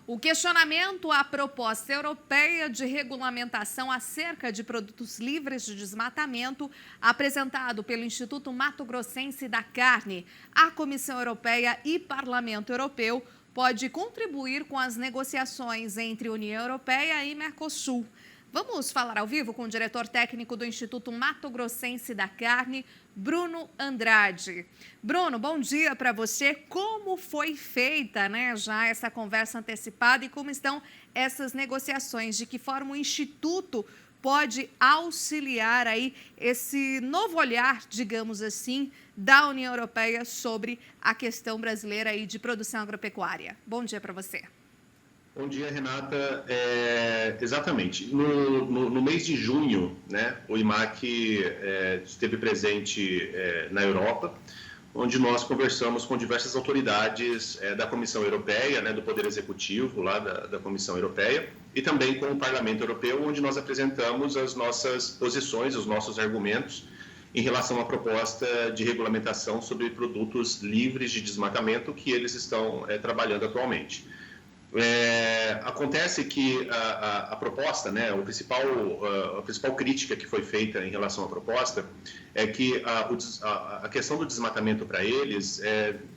O questionamento à proposta europeia de regulamentação acerca de produtos livres de desmatamento, apresentado pelo Instituto Mato Grossense da Carne, a Comissão Europeia e Parlamento Europeu, pode contribuir com as negociações entre União Europeia e Mercosul. Vamos falar ao vivo com o diretor técnico do Instituto Mato Grossense da Carne, Bruno Andrade. Bruno, bom dia para você. Como foi feita, já essa conversa antecipada e como estão essas negociações? De que forma o Instituto pode auxiliar aí esse novo olhar, digamos assim, da União Europeia sobre a questão brasileira aí de produção agropecuária? Bom dia para você. Bom dia, Renata. Exatamente. No mês de junho, o IMAC esteve presente na Europa, onde nós conversamos com diversas autoridades da Comissão Europeia, do Poder Executivo lá da Comissão Europeia, e também com o Parlamento Europeu, onde nós apresentamos as nossas posições, os nossos argumentos em relação à proposta de regulamentação sobre produtos livres de desmatamento que eles estão trabalhando atualmente. Acontece que a proposta, a principal crítica que foi feita em relação à proposta é que a questão do desmatamento para eles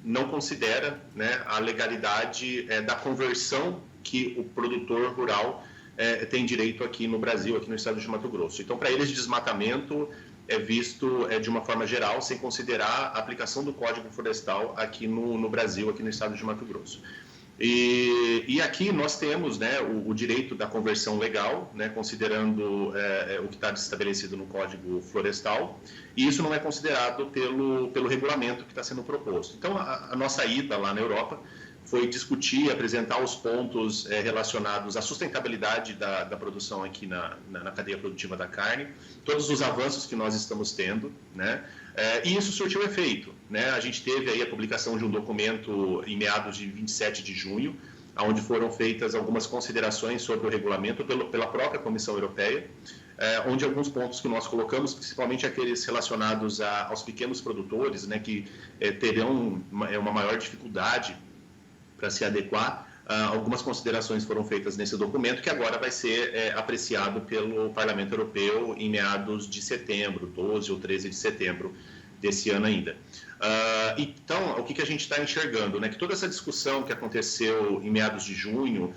não considera a legalidade da conversão que o produtor rural tem direito aqui no Brasil, aqui no estado de Mato Grosso. Então, para eles, desmatamento é visto de uma forma geral, sem considerar a aplicação do Código Florestal aqui no Brasil, aqui no estado de Mato Grosso. E aqui nós temos o direito da conversão legal, considerando o que está estabelecido no Código Florestal, e isso não é considerado pelo regulamento que está sendo proposto. Então, a nossa ida lá na Europa foi discutir, apresentar os pontos relacionados à sustentabilidade da produção aqui na cadeia produtiva da carne, todos os avanços que nós estamos tendo, e isso surtiu efeito. A gente teve aí a publicação de um documento em meados de 27 de junho, onde foram feitas algumas considerações sobre o regulamento pela própria Comissão Europeia, onde alguns pontos que nós colocamos, principalmente aqueles relacionados aos pequenos produtores, que terão uma maior dificuldade para se adequar, algumas considerações foram feitas nesse documento, que agora vai ser apreciado pelo Parlamento Europeu em meados de setembro, 12 ou 13 de setembro desse ano ainda. Então, o que a gente está enxergando? Que toda essa discussão que aconteceu em meados de junho,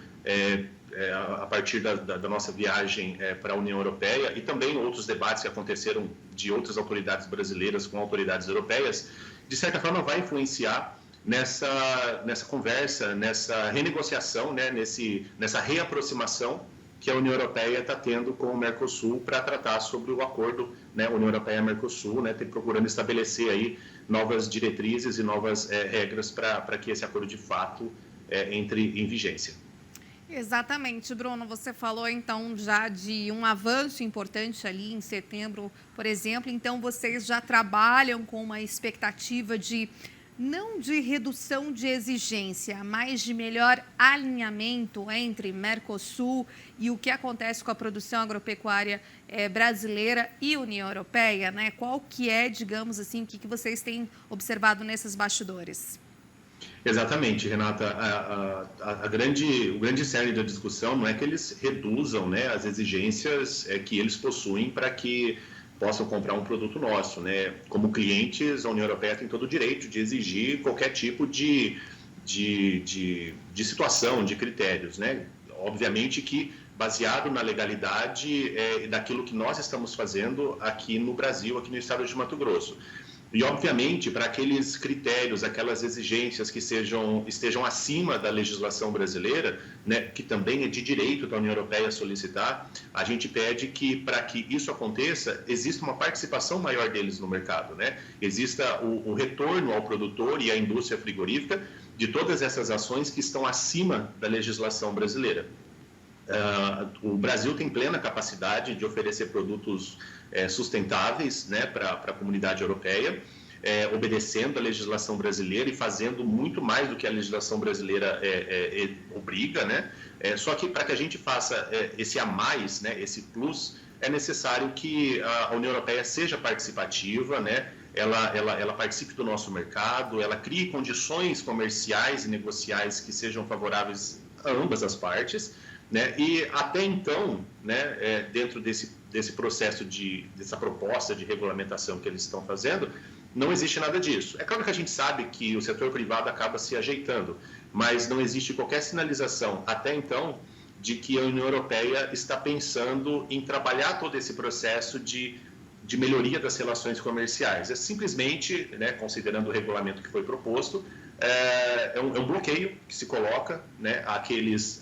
a partir da nossa viagem para a União Europeia, e também outros debates que aconteceram de outras autoridades brasileiras com autoridades europeias, de certa forma vai influenciar nessa conversa, nessa renegociação, nessa reaproximação que a União Europeia está tendo com o Mercosul para tratar sobre o acordo, União Europeia-Mercosul, procurando estabelecer aí novas diretrizes e novas regras para que esse acordo de fato entre em vigência. Exatamente, Bruno. Você falou então já de um avanço importante ali em setembro, por exemplo. Então, vocês já trabalham com uma expectativa não de redução de exigência, mas de melhor alinhamento entre Mercosul e o que acontece com a produção agropecuária brasileira e União Europeia, Qual que é, digamos assim, o que vocês têm observado nesses bastidores? Exatamente, Renata. O grande cerne da discussão não é que eles reduzam as exigências que eles possuem para que possam comprar um produto nosso, Como clientes, a União Europeia tem todo o direito de exigir qualquer tipo de situação, de critérios, Obviamente que baseado na legalidade daquilo que nós estamos fazendo aqui no Brasil, aqui no estado de Mato Grosso. E, obviamente, para aqueles critérios, aquelas exigências que estejam acima da legislação brasileira, que também é de direito da União Europeia solicitar, a gente pede que, para que isso aconteça, exista uma participação maior deles no mercado, Exista o retorno ao produtor e à indústria frigorífica de todas essas ações que estão acima da legislação brasileira. O Brasil tem plena capacidade de oferecer produtos sustentáveis para a comunidade europeia, obedecendo a legislação brasileira e fazendo muito mais do que a legislação brasileira obriga, Só que para que a gente faça esse a mais, esse plus, é necessário que a União Europeia seja participativa, ela participe do nosso mercado, ela crie condições comerciais e negociais que sejam favoráveis a ambas as partes, né? E até então, né, dentro desse processo dessa proposta de regulamentação que eles estão fazendo, não existe nada disso. É claro que a gente sabe que o setor privado acaba se ajeitando, mas não existe qualquer sinalização até então de que a União Europeia está pensando em trabalhar todo esse processo de melhoria das relações comerciais. É simplesmente, né, considerando o regulamento que foi proposto, é um bloqueio que se coloca, né, àqueles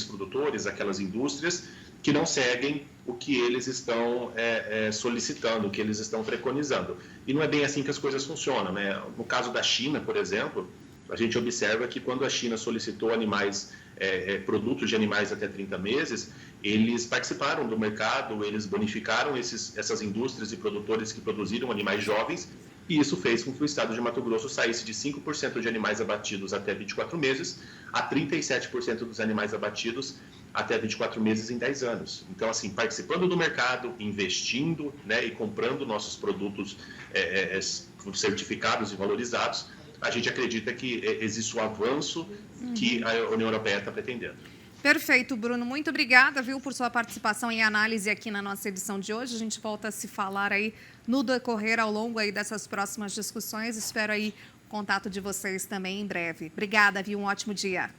produtores, aquelas indústrias que não seguem o que eles estão solicitando, o que eles estão preconizando. E não é bem assim que as coisas funcionam, né? No caso da China, por exemplo, a gente observa que quando a China solicitou produtos de animais até 30 meses, eles participaram do mercado, eles bonificaram essas indústrias e produtores que produziram animais jovens, e isso fez com que o estado de Mato Grosso saísse de 5% de animais abatidos até 24 meses a 37% dos animais abatidos até 24 meses em 10 anos. Então, assim, participando do mercado, investindo, né, e comprando nossos produtos certificados e valorizados, a gente acredita que existe o avanço que a União Europeia está pretendendo. Perfeito, Bruno. Muito obrigada, viu, por sua participação e análise aqui na nossa edição de hoje. A gente volta a se falar aí no decorrer, ao longo aí dessas próximas discussões. Espero aí o contato de vocês também em breve. Obrigada, viu? Um ótimo dia.